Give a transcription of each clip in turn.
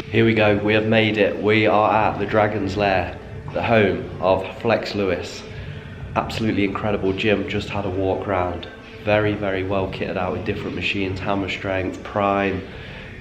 Here we go, we have made it. We are at the Dragon's Lair, the home of Flex Lewis. Absolutely incredible gym, just had a walk around. Very, very well kitted out with different machines, hammer strength, prime.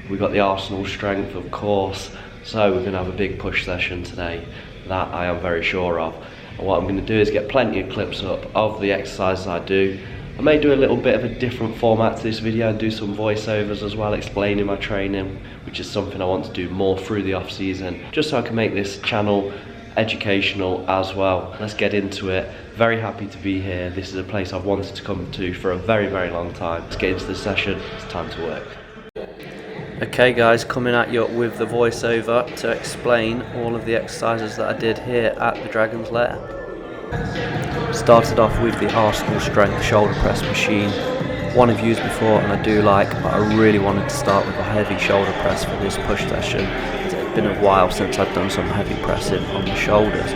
We've got the Arsenal strength, of course. So we're gonna have a big push session today, that I am very sure of. And what I'm gonna do is get plenty of clips up of the exercises I do. I may do a little bit of a different format to this video and do some voiceovers as well, explaining my training, which is something I want to do more through the off season, just so I can make this channel educational as well. Let's get into it. Very happy to be here. This is a place I've wanted to come to for a very, very long time. Let's get into the session. It's time to work. Okay guys, coming at you with the voiceover to explain all of the exercises that I did here at the Dragon's Lair. Started off with the Arsenal strength shoulder press machine. One I've used before and I do like, but I really wanted to start with a heavy shoulder press for this push session. It's been a while since I've done some heavy pressing on the shoulders.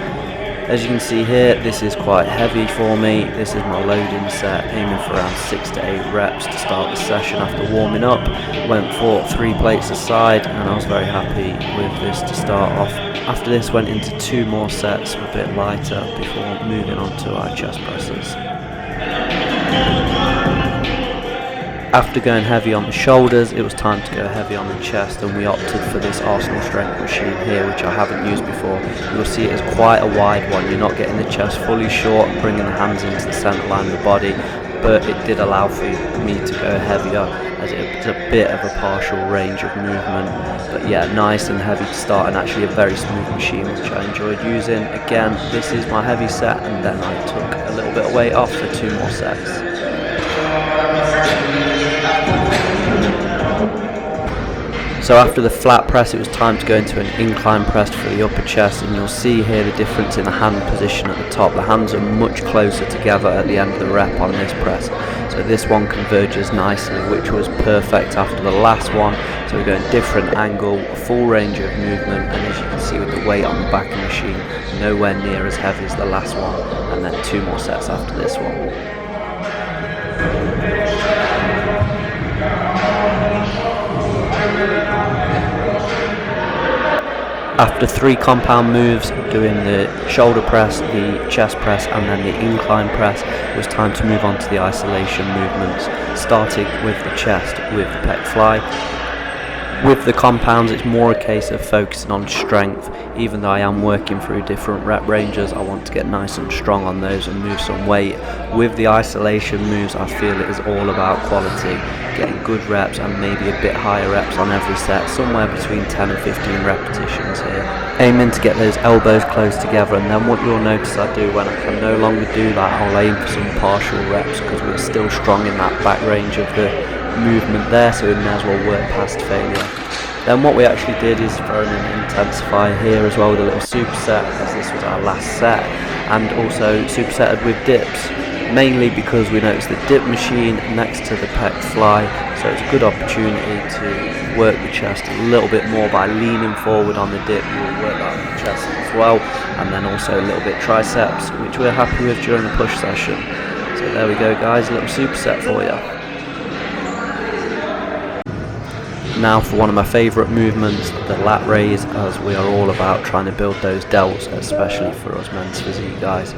As you can see here, this is quite heavy for me. This is my loading set, aiming for around 6 to 8 reps to start the session after warming up. Went for 3 plates aside and I was very happy with this to start off. After this went into 2 more sets, a bit lighter, before moving on to our chest presses. After going heavy on the shoulders, it was time to go heavy on the chest, and we opted for this Arsenal strength machine here, which I haven't used before. You'll see it is quite a wide one. You're not getting the chest fully short and bringing the hands into the centre line of the body, but it did allow for me to go heavier, as it's a bit of a partial range of movement. But yeah, nice and heavy to start, and actually a very smooth machine, which I enjoyed using. Again, this is my heavy set, and then I took a little bit of weight off for 2 more sets. So after the flat press, it was time to go into an incline press for the upper chest, and you'll see here the difference in the hand position at the top. The hands are much closer together at the end of the rep on this press. So this one converges nicely, which was perfect after the last one. So we're going different angle, full range of movement, and as you can see with the weight on the back of the machine, nowhere near as heavy as the last one, and then 2 more sets after this one. After 3 compound moves, doing the shoulder press, the chest press and then the incline press, it was time to move on to the isolation movements, starting with the chest with the pec fly. With the compounds, it's more a case of focusing on strength. Even though I am working through different rep ranges, I want to get nice and strong on those and move some weight. With the isolation moves, I feel it is all about quality, getting good reps and maybe a bit higher reps on every set, somewhere between 10 and 15 repetitions here. Aiming to get those elbows close together, and then what you'll notice I do when I can no longer do that, I'll aim for some partial reps because we're still strong in that back range of the movement there, so we may as well work past failure. Then what we actually did is throw in an intensifier here as well with a little superset, as this was our last set, and also supersetted with dips, mainly because we noticed the dip machine next to the pec fly, so it's a good opportunity to work the chest a little bit more by leaning forward on the dip. You will work that on the chest as well, and then also a little bit triceps, which we're happy with during the push session. So there we go guys, a little superset for you. Now for one of my favourite movements, the Lat Raise, as we are all about trying to build those delts, especially for us men's physique guys.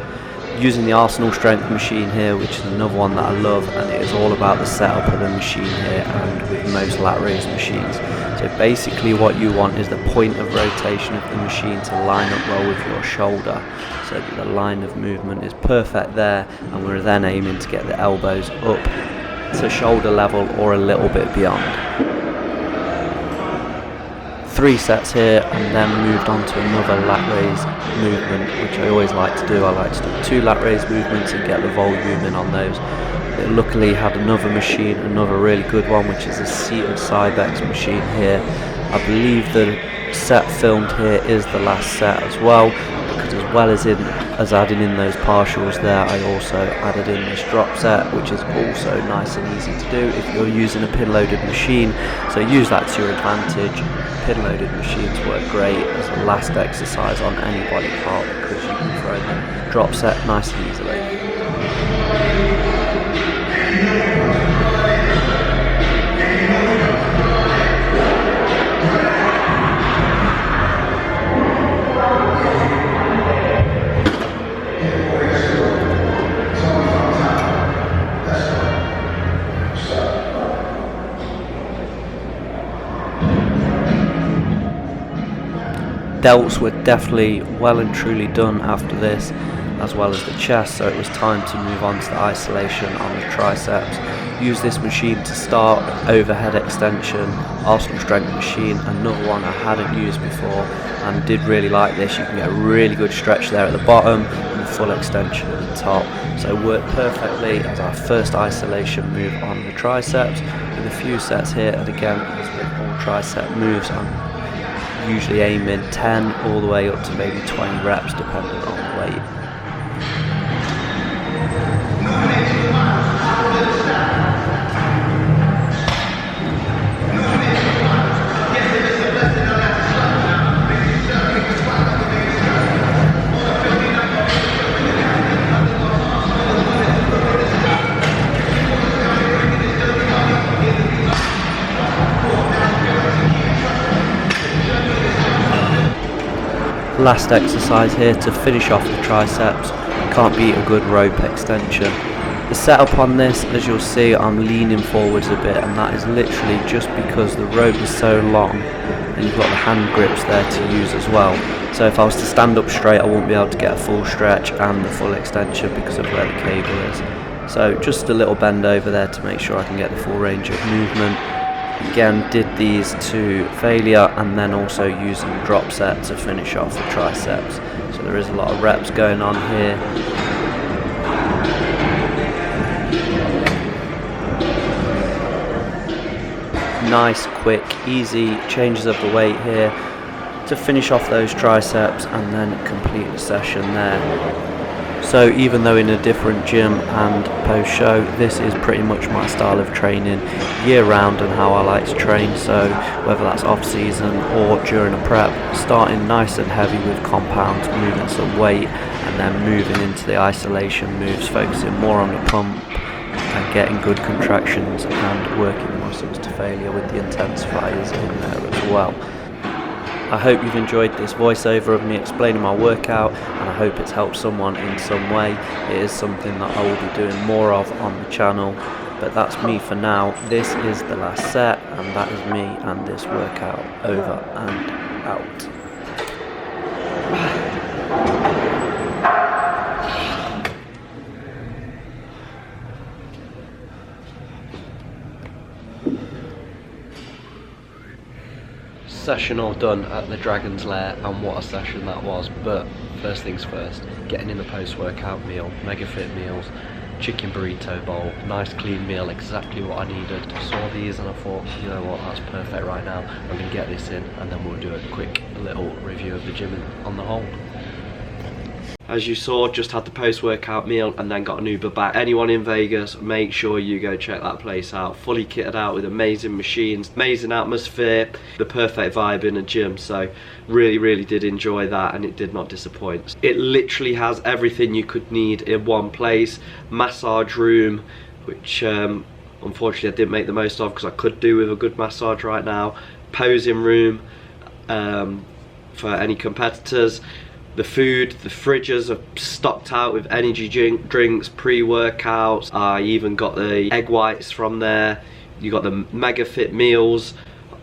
Using the Arsenal strength machine here, which is another one that I love, and it is all about the setup of the machine here and with most Lat Raise machines. So basically what you want is the point of rotation of the machine to line up well with your shoulder, so that the line of movement is perfect there, and we're then aiming to get the elbows up to shoulder level or a little bit beyond. 3 sets here, and then moved on to another lat raise movement, which I always like to do. I like to do 2 lat raise movements and get the volume in on those. It luckily had another machine, another really good one, which is a seated Cybex machine here. I believe the set filmed here is the last set as well, because as adding in those partials there, I also added in this drop set, which is also nice and easy to do if you're using a pin loaded machine, so use that to your advantage. Pin loaded machines work great as a last exercise on any body part because you can throw the drop set nice and easily. Delts were definitely well and truly done after this, as well as the chest, so it was time to move on to the isolation on the triceps. Use this machine to start, overhead extension, Arsenal strength machine, another one I hadn't used before and did really like this. You can get a really good stretch there at the bottom and a full extension at the top, so it worked perfectly as our first isolation move on the triceps with a few sets here. And again, as with all tricep moves, I'm usually aiming 10 all the way up to maybe 20 reps depending on the weight. Last exercise here to finish off the triceps. Can't beat a good rope extension. The setup on this, as you'll see, I'm leaning forwards a bit, and that is literally just because the rope is so long and you've got the hand grips there to use as well. So if I was to stand up straight, I won't be able to get a full stretch and the full extension because of where the cable is. So just a little bend over there to make sure I can get the full range of movement. Again, did these to failure, and then also using the drop set to finish off the triceps. So there is a lot of reps going on here. Nice, quick, easy changes of the weight here to finish off those triceps and then complete the session there. So even though in a different gym and post-show, this is pretty much my style of training year round and how I like to train. So whether that's off season or during a prep, starting nice and heavy with compounds, moving some weight, and then moving into the isolation moves, focusing more on the pump and getting good contractions and working the muscles to failure with the intensifiers in there as well. I hope you've enjoyed this voiceover of me explaining my workout, and I hope it's helped someone in some way. It is something that I will be doing more of on the channel, but that's me for now. This is the last set, and that is me and this workout over and out. Session all done at the Dragon's Lair, and what a session that was. But first things first, getting in the post-workout meal, Mega Fit meals, chicken burrito bowl, nice clean meal, exactly what I needed. I saw these and I thought, you know what, that's perfect right now. I'm going to get this in and then we'll do a quick little review of the gym on the whole. As you saw, just had the post-workout meal and then got an Uber back. Anyone in Vegas, make sure you go check that place out. Fully kitted out with amazing machines, amazing atmosphere, the perfect vibe in a gym. So really did enjoy that, and it did not disappoint. It literally has everything you could need in one place. Massage room, which unfortunately I didn't make the most of because I could do with a good massage right now. Posing room for any competitors. The food, the fridges are stocked out with energy drinks, pre-workouts. I even got the egg whites from there. You got the Mega Fit meals.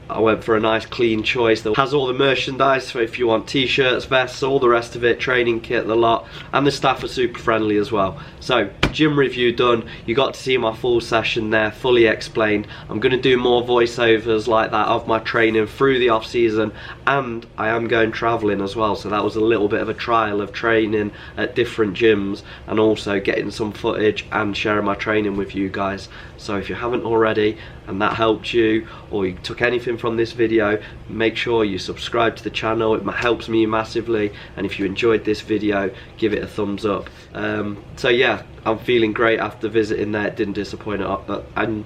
I went for a nice clean choice that has all the merchandise for if you want t-shirts, vests, all the rest of it, training kit, the lot, and the staff are super friendly as well. So gym review done. You got to see my full session there, fully explained. I'm going to do more voiceovers like that of my training through the off season, and I am going traveling as well, so that was a little bit of a trial of training at different gyms and also getting some footage and sharing my training with you guys. So if you haven't already, and that helped you, or you took anything from this video, make sure you subscribe to the channel. It helps me massively, and if you enjoyed this video, give it a thumbs up. So yeah, I'm feeling great after visiting there. It didn't disappoint at and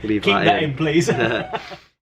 leave Keep that that in, please.